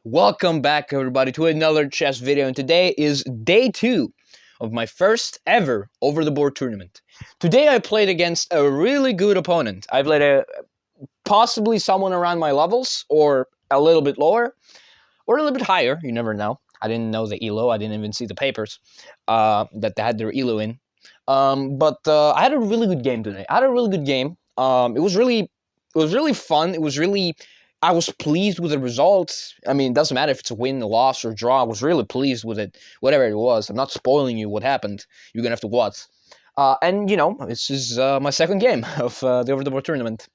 Welcome back, everybody, to another chess video, and today is day 2 of my first ever over-the-board tournament. Today I played against a really good opponent. I played possibly someone around my levels, or a little bit lower, or a little bit higher, you never know. I didn't know the ELO, I didn't even see the papers that they had their ELO in. But I had a really good game today. It was really fun. I was pleased with the results. I mean, it doesn't matter if it's a win, a loss, or draw. I was really pleased with it, whatever it was. I'm not spoiling you what happened. You're going to have to watch. This is my second game of the over-the-board tournament.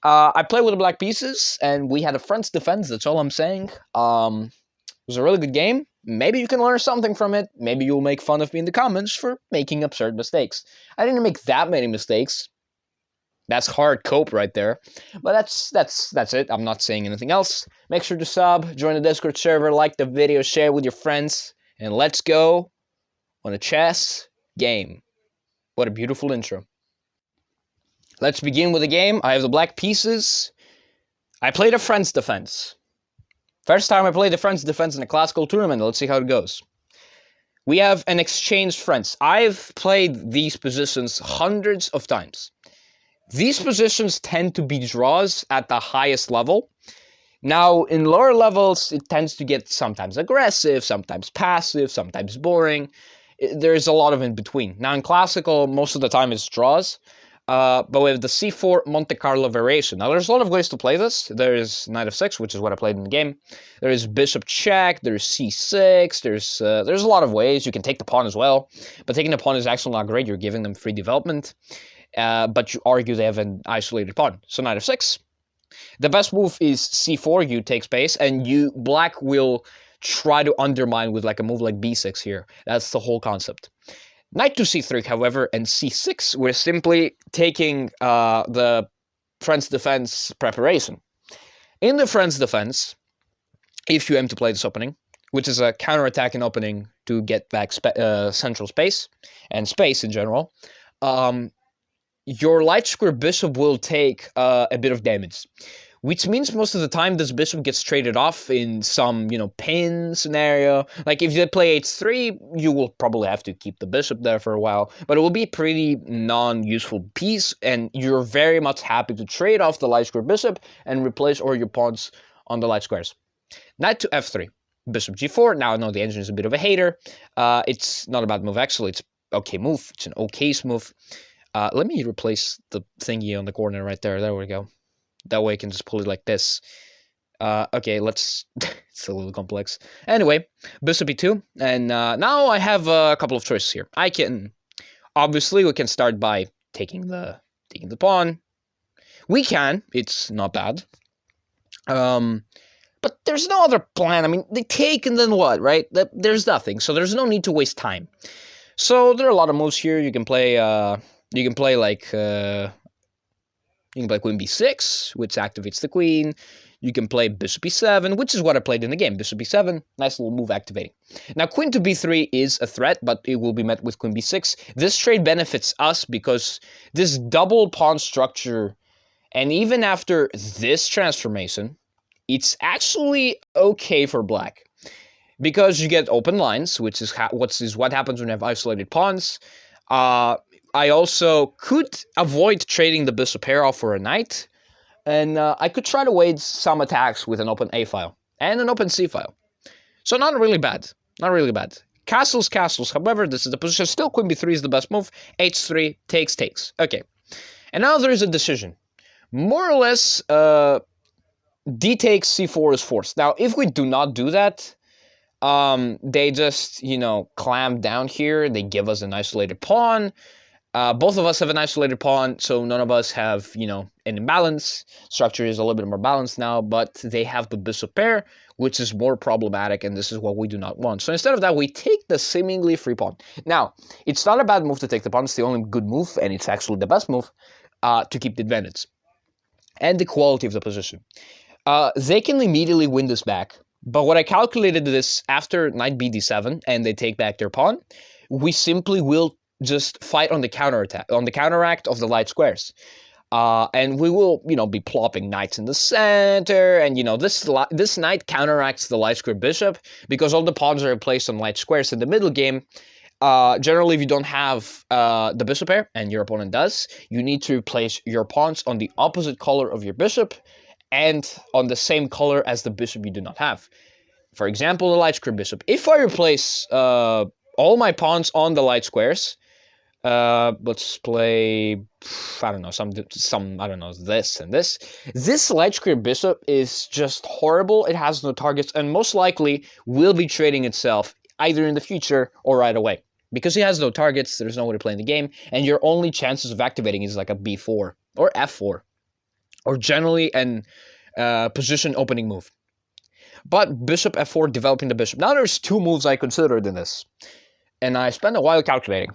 I played with the black pieces, and we had a French defense. That's all I'm saying. It was a really good game. Maybe you can learn something from it. Maybe you'll make fun of me in the comments for making absurd mistakes. I didn't make that many mistakes. That's hard cope right there. But that's it. I'm not saying anything else. Make sure to sub, join the Discord server, like the video, share with your friends, and let's go on a chess game. What a beautiful intro. Let's begin with the game. I have the black pieces. I played a French defense. First time I played the French defense in a classical tournament. Let's see how it goes. We have an exchange French. I've played these positions hundreds of times. These positions tend to be draws at the highest level. Now, in lower levels, it tends to get sometimes aggressive, sometimes passive, sometimes boring. There's a lot of in between. Now, in classical, most of the time it's draws. But we have the c4 Monte Carlo variation. Now, there's a lot of ways to play this. There's knight f6, which is what I played in the game. There is bishop check. There's c6. There's a lot of ways. You can take the pawn as well. But taking the pawn is actually not great. You're giving them free development. But you argue they have an isolated pawn. So knight f6. The best move is c4. You take space, and black will try to undermine with like a move like b6 here. That's the whole concept. Knight to c3, however, and c6, we're simply taking the French defense preparation. In the French defense, if you aim to play this opening, which is a counter-attacking opening to get back central space, and space in general, your light square bishop will take a bit of damage. Which means most of the time this bishop gets traded off in some, pin scenario. Like if you play h3, you will probably have to keep the bishop there for a while. But it will be a pretty non-useful piece, and you're very much happy to trade off the light square bishop and replace all your pawns on the light squares. Knight to f3, bishop g4. Now I know the engine is a bit of a hater. It's not a bad move actually. It's okay move. It's an okay move. Let me replace the thingy on the corner right there. There we go. That way I can just pull it like this. Okay, let's... it's a little complex. Anyway, bishop e2. And now I have a couple of choices here. Obviously, we can start by taking the pawn. We can. It's not bad. But there's no other plan. I mean, they take and then what, right? There's nothing. So there's no need to waste time. So there are a lot of moves here. You can play like... You can play queen b6, which activates the queen. You can play bishop e7, which is what I played in the game. Bishop e7, nice little move activating. Now, queen to b3 is a threat, but it will be met with queen b6. This trade benefits us because this double pawn structure, and even after this transformation, it's actually okay for black. Because you get open lines, which is what happens when you have isolated pawns. I also could avoid trading the bishop pair off for a knight, and I could try to wait some attacks with an open a file and an open c file. So not really bad, not really bad. Castles, however, this is the position. Still queen b3 is the best move. h3, takes. Okay, and now there is a decision. More or less, d takes c4 is forced. Now, if we do not do that, they just, clamp down here. They give us an isolated pawn. Both of us have an isolated pawn, so none of us have, an imbalance. Structure is a little bit more balanced now, but they have the bishop pair, which is more problematic, and this is what we do not want. So instead of that, we take the seemingly free pawn. Now, it's not a bad move to take the pawn. It's the only good move, and it's actually the best move to keep the advantage and the quality of the position. They can immediately win this back, but what I calculated is after knight bd7 and they take back their pawn, we simply will just fight on the counterattack, on the counteract of the light squares. And we will, be plopping knights in the center, and this knight counteracts the light square bishop because all the pawns are placed on light squares in the middle game. Generally, if you don't have the bishop pair, and your opponent does, you need to place your pawns on the opposite color of your bishop and on the same color as the bishop you do not have. For example, the light square bishop. If I replace all my pawns on the light squares, let's play, I don't know, I don't know, this and this. This light square bishop is just horrible. It has no targets and most likely will be trading itself either in the future or right away. Because it has no targets, there's no way to play in the game, and your only chances of activating is like a b4 or f4, or generally an position opening move. But bishop f4, developing the bishop. Now there's two moves I considered in this, and I spent a while calculating.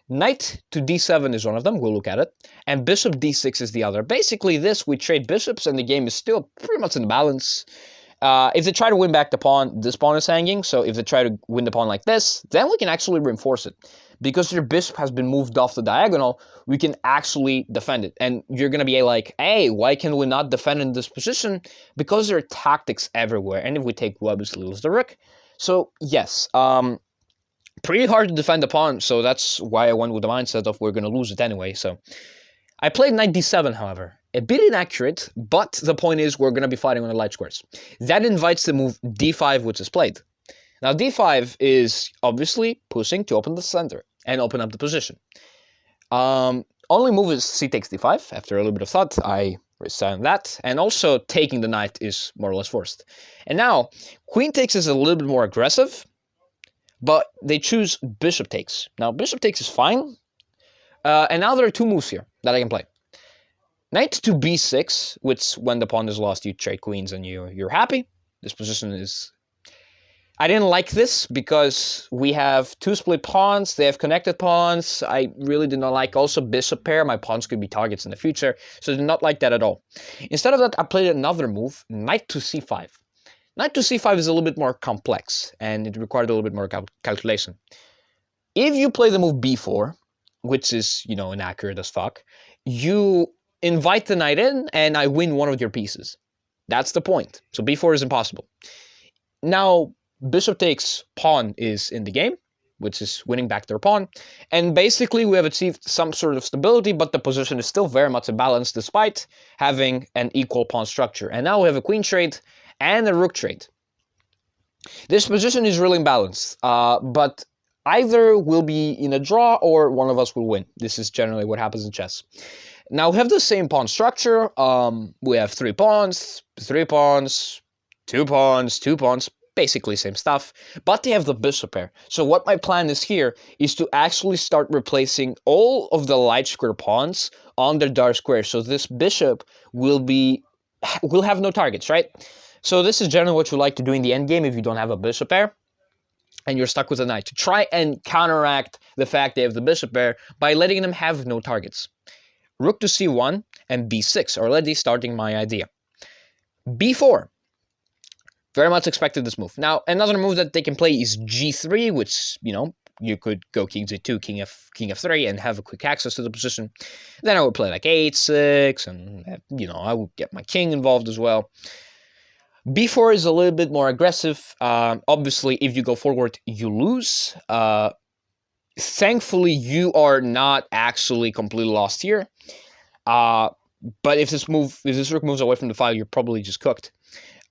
Knight to d7 is one of them, we'll look at it, and bishop d6 is the other. Basically this, we trade bishops and the game is still pretty much in balance. If they try to win back the pawn, this pawn is hanging, so if they try to win the pawn like this, then we can actually reinforce it. Because your bishop has been moved off the diagonal, we can actually defend it. And you're going to be like, hey, why can we not defend in this position? Because there are tactics everywhere, and if we take obviously lose the rook. So yes, pretty hard to defend the pawn, so that's why I went with the mindset of we're going to lose it anyway. So I played knight d7, however. A bit inaccurate, but the point is we're going to be fighting on the light squares. That invites the move d5, which is played. Now d5 is obviously pushing to open the center and open up the position. Only move is c takes d5. After a little bit of thought, I resign that. And also taking the knight is more or less forced. And now queen takes is a little bit more aggressive, but they choose bishop takes. Now bishop takes is fine. And now there are two moves here that I can play. Knight to b6, which when the pawn is lost, you trade queens and you're happy. This position is... I didn't like this because we have two split pawns. They have connected pawns. I really did not like also bishop pair. My pawns could be targets in the future, so I did not like that at all. Instead of that, I played another move, knight to c5. Knight to c5 is a little bit more complex, and it required a little bit more calculation. If you play the move b4, which is, inaccurate as fuck, you invite the knight in, and I win one of your pieces. That's the point. So b4 is impossible. Now, bishop takes pawn is in the game, which is winning back their pawn. And basically, we have achieved some sort of stability, but the position is still very much imbalanced despite having an equal pawn structure. And now we have a queen trade and a rook trade. This position is really imbalanced, but either will be in a draw or one of us will win. This is generally what happens in chess. Now we have the same pawn structure. We have three pawns, two pawns, basically same stuff, but they have the bishop pair. So what my plan is here is to actually start replacing all of the light square pawns on their dark square. So this bishop will have no targets, right? So this is generally what you like to do in the endgame if you don't have a bishop pair and you're stuck with a knight, to try and counteract the fact they have the bishop pair by letting them have no targets. Rook to c1 and b6 are already starting my idea. b4. Very much expected this move. Now, another move that they can play is g3, which, you could go king g2, king f3, and have a quick access to the position. Then I would play like h6, and, I would get my king involved as well. b4 is a little bit more aggressive. Obviously, if you go forward, you lose. Thankfully, you are not actually completely lost here. But if this rook moves away from the file, you're probably just cooked.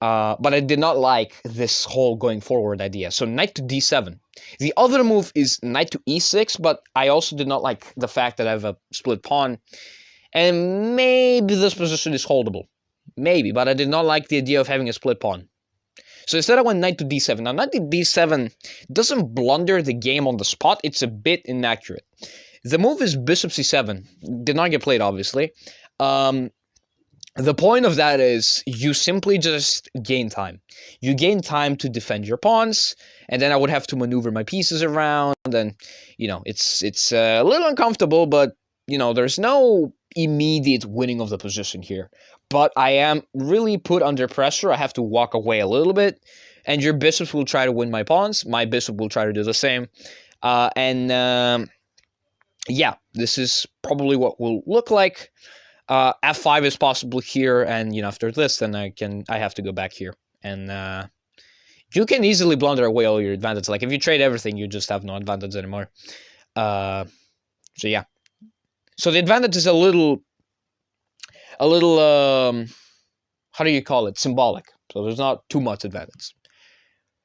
But I did not like this whole going forward idea. So knight to d7. The other move is knight to e6, but I also did not like the fact that I have a split pawn. And maybe this position is holdable. Maybe, but I did not like the idea of having a split pawn. So instead I went knight to d7. Now knight to d7 doesn't blunder the game on the spot. It's a bit inaccurate. The move is bishop c7. Did not get played, obviously. The point of that is you simply just gain time. You gain time to defend your pawns, and then I would have to maneuver my pieces around, and, it's a little uncomfortable, but, there's no immediate winning of the position here. But I am really put under pressure. I have to walk away a little bit, and your bishops will try to win my pawns. My bishop will try to do the same. Yeah, this is probably what will look like. F5 is possible here, and after this, then I have to go back here, and you can easily blunder away all your advantage. Like if you trade everything, you just have no advantage anymore. So yeah, so the advantage is a little, how do you call it? Symbolic. So there's not too much advantage.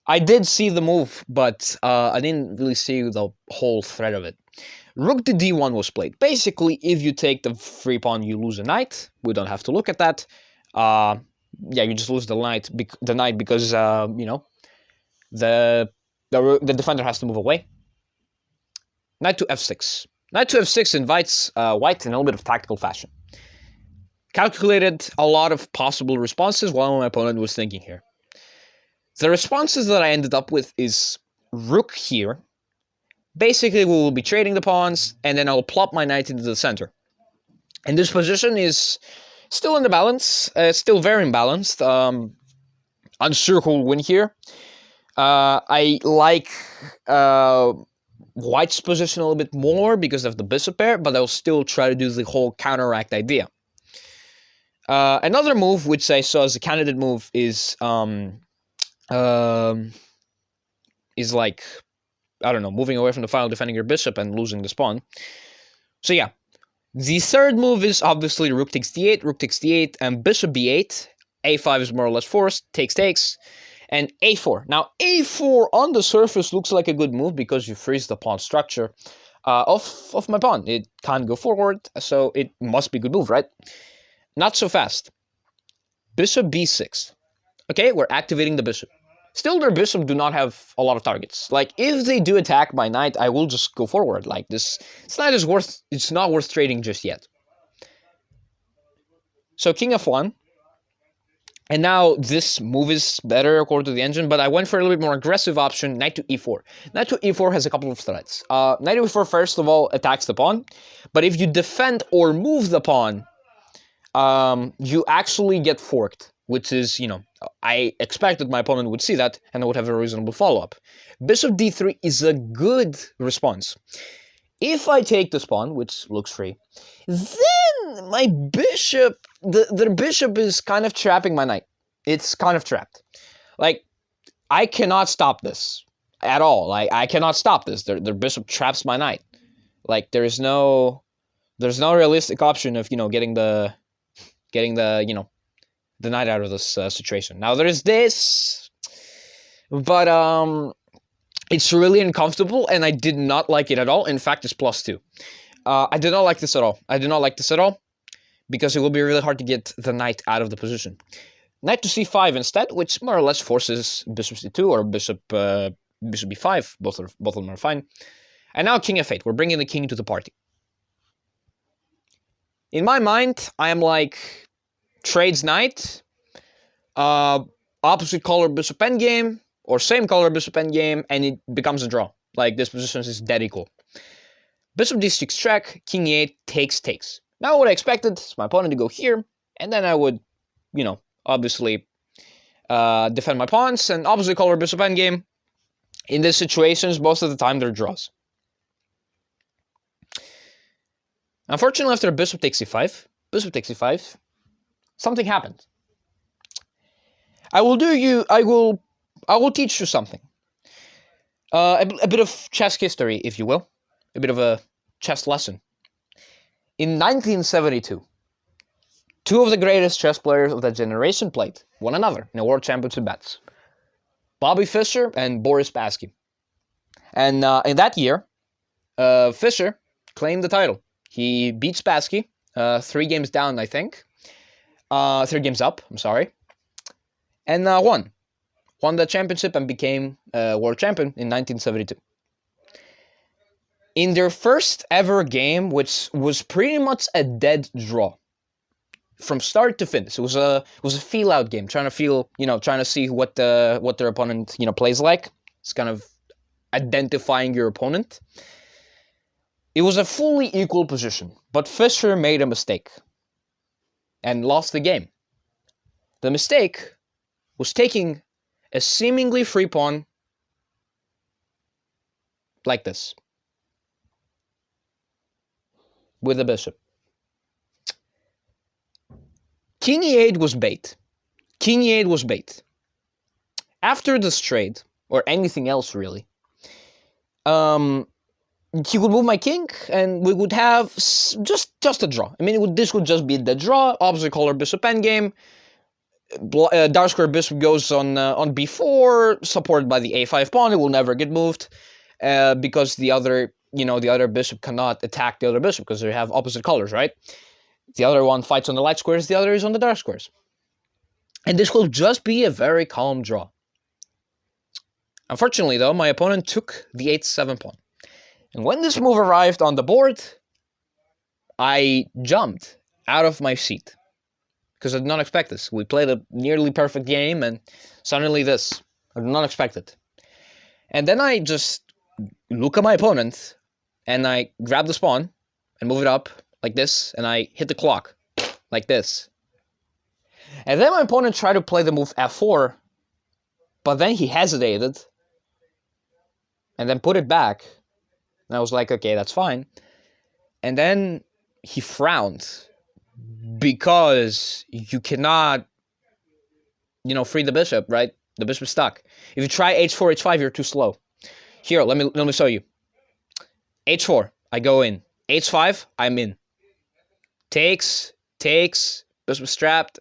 I did see the move, but I didn't really see the whole thread of it. Rook to d1 was played. Basically, if you take the free pawn, you lose a knight. We don't have to look at that. Yeah, you just lose the knight because the defender has to move away. Knight to f6. Knight to f6 invites white in a little bit of tactical fashion. Calculated a lot of possible responses while my opponent was thinking here. The responses that I ended up with is rook here. Basically, we will be trading the pawns, and then I'll plop my knight into the center. And this position is still in the balance, still very imbalanced. Unsure who will win here. I like white's position a little bit more because of the bishop pair, but I'll still try to do the whole counteract idea. Another move, which I saw as a candidate move, is like, I don't know, moving away from the file, defending your bishop, and losing the pawn. So yeah, the third move is obviously rook takes d8, and bishop b8. a5 is more or less forced, takes, and a4. Now, a4 on the surface looks like a good move because you freeze the pawn structure of my pawn. It can't go forward, so it must be a good move, right? Not so fast. Bishop b6. Okay, we're activating the bishop. Still, their bishop do not have a lot of targets. Like, if they do attack my knight, I will just go forward. Like, this knight is it's not worth trading just yet. So, king f1. And now this move is better according to the engine, but I went for a little bit more aggressive option, knight to e4. Knight to e4 has a couple of threats. Knight to e4, first of all, attacks the pawn. But if you defend or move the pawn, you actually get forked, which is, I expected my opponent would see that, and I would have a reasonable follow-up. Bishop d3 is a good response. If I take this pawn, which looks free, then my bishop, the bishop is kind of trapping my knight. It's kind of trapped. Like, I cannot stop this at all. Like, I cannot stop this. Their bishop traps my knight. Like, there's no realistic option of, getting the knight out of this situation. Now, there's this, but it's really uncomfortable, and I did not like it at all. In fact, it's +2. I did not like this at all. I did not like this at all, because it will be really hard to get the knight out of the position. Knight to c5 instead, which more or less forces bishop c2 or bishop b5. Both of them are fine. And now king f8. We're bringing the king to the party. In my mind, I am like, trades knight, opposite color bishop endgame, or same color bishop endgame, and it becomes a draw. Like, this position is dead equal. Bishop d6 check, king e8, takes. Now what I expected is my opponent to go here, and then I would, obviously defend my pawns, and opposite color bishop endgame. In these situations, most of the time, they're draws. Unfortunately, after bishop takes e5, something happened. I will teach you something. A bit of chess history, if you will. A bit of a chess lesson. In 1972, two of the greatest chess players of that generation played one another in a world championship match. Bobby Fischer and Boris Spassky. And in that year, Fischer claimed the title. He beat Spassky 3 games down, I think. 3 games up, I'm sorry. And won the championship and became world champion in 1972. In their first ever game, which was pretty much a dead draw from start to finish, it was a feel out game, trying to see what their opponent plays like. It's kind of identifying your opponent. It was a fully equal position, but Fischer made a mistake and lost the game. The mistake was taking a seemingly free pawn like this with the bishop. King e8 was bait. King e8 was bait. After this trade, or anything else really, he would move my king, and we would have just a draw. I mean, this would just be the draw. Opposite color bishop endgame. Dark square bishop goes on b4, supported by the a5 pawn. It will never get moved because the other bishop cannot attack the other bishop because they have opposite colors, right? The other one fights on the light squares, the other is on the dark squares. And this will just be a very calm draw. Unfortunately, though, my opponent took the h7 pawn. And when this move arrived on the board, I jumped out of my seat. Because I did not expect this. We played a nearly perfect game, and suddenly this. I did not expect it. And then I just look at my opponent, and I grab the pawn, and move it up, like this, and I hit the clock, like this. And then my opponent tried to play the move f4, but then he hesitated, and then put it back. And I was like, okay, that's fine. And then he frowned, because you cannot, free the bishop, right? The bishop's stuck. If you try h4, h5, you're too slow. Here, let me show you. h4, I go in. h5, I'm in. Takes, bishop strapped.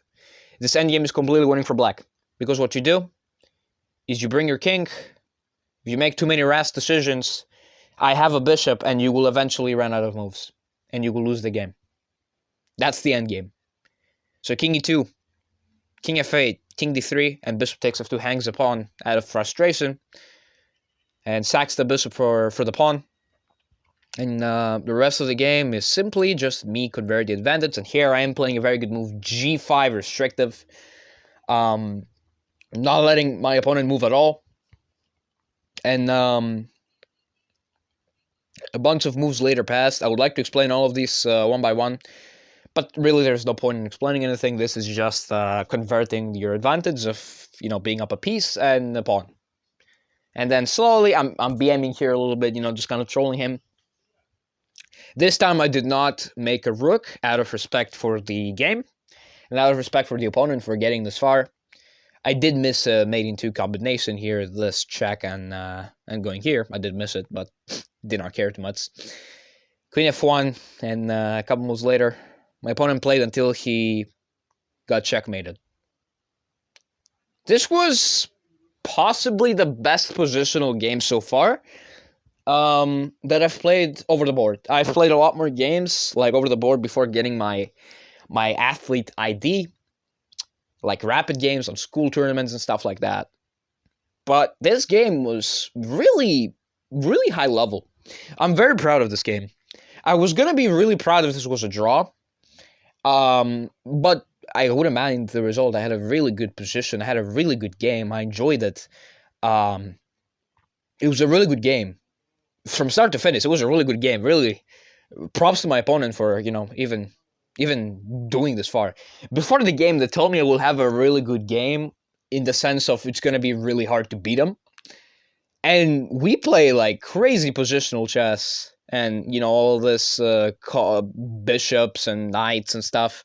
This endgame is completely winning for black. Because what you do is you bring your king. If you make too many rash decisions, I have a bishop, and you will eventually run out of moves. And you will lose the game. That's the endgame. So king e2, king f8, king d3, and bishop takes f2 hangs a pawn out of frustration. And sacks the bishop for the pawn. And the rest of the game is simply just me converting the advantage. And here I am playing a very good move, g5 restrictive. Not letting my opponent move at all. And a bunch of moves later passed. I would like to explain all of these one by one. But really, there's no point in explaining anything. This is just converting your advantage of, being up a piece and a pawn. And then slowly, I'm BMing here a little bit, just kind of trolling him. This time, I did not make a rook out of respect for the game. And out of respect for the opponent for getting this far. I did miss a mate in 2 combination here, this check and going here. I did miss it, but did not care too much. Queen f1, and a couple moves later, my opponent played until he got checkmated. This was possibly the best positional game so far that I've played over the board. I've played a lot more games like over the board before getting my athlete ID, like rapid games on school tournaments and stuff like that. But this game was really, really high level. I'm very proud of this game. I was going to be really proud if this was a draw. But I wouldn't mind the result. I had a really good position. I had a really good game. I enjoyed it. It was a really good game. From start to finish, it was a really good game. Really, props to my opponent for, even doing this far. Before the game, they told me I will have a really good game in the sense of it's going to be really hard to beat them. And we play like crazy positional chess and, all this bishops and knights and stuff.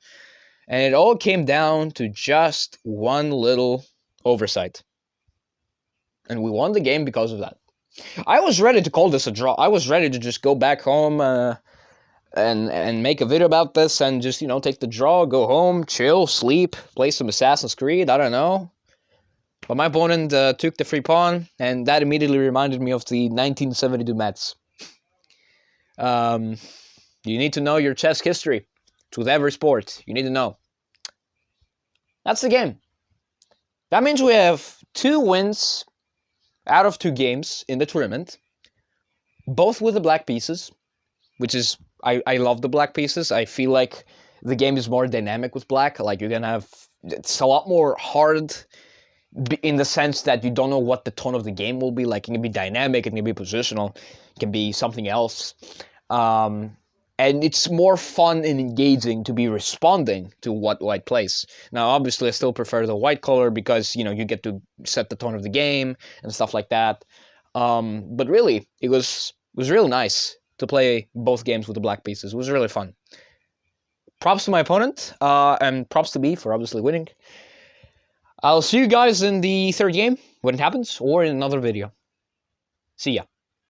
And it all came down to just one little oversight. And we won the game because of that. I was ready to call this a draw. I was ready to just go back home and make a video about this and just, take the draw, go home, chill, sleep, play some Assassin's Creed, I don't know. But my opponent took the free pawn, and that immediately reminded me of the 1972 Mets. You need to know your chess history. It's with every sport. You need to know. That's the game. That means we have 2 wins out of 2 games in the tournament, both with the black pieces, which is, I love the black pieces. I feel like the game is more dynamic with black. Like, you're gonna have, it's a lot more hard in the sense that you don't know what the tone of the game will be. Like, it can be dynamic, it can be positional, it can be something else. And it's more fun and engaging to be responding to what white plays. Now, obviously, I still prefer the white color because, you get to set the tone of the game and stuff like that. But really, it was real nice to play both games with the black pieces. It was really fun. props to my opponent, and props to me for obviously winning. I'll see you guys in the third game when it happens, or in another video. See ya.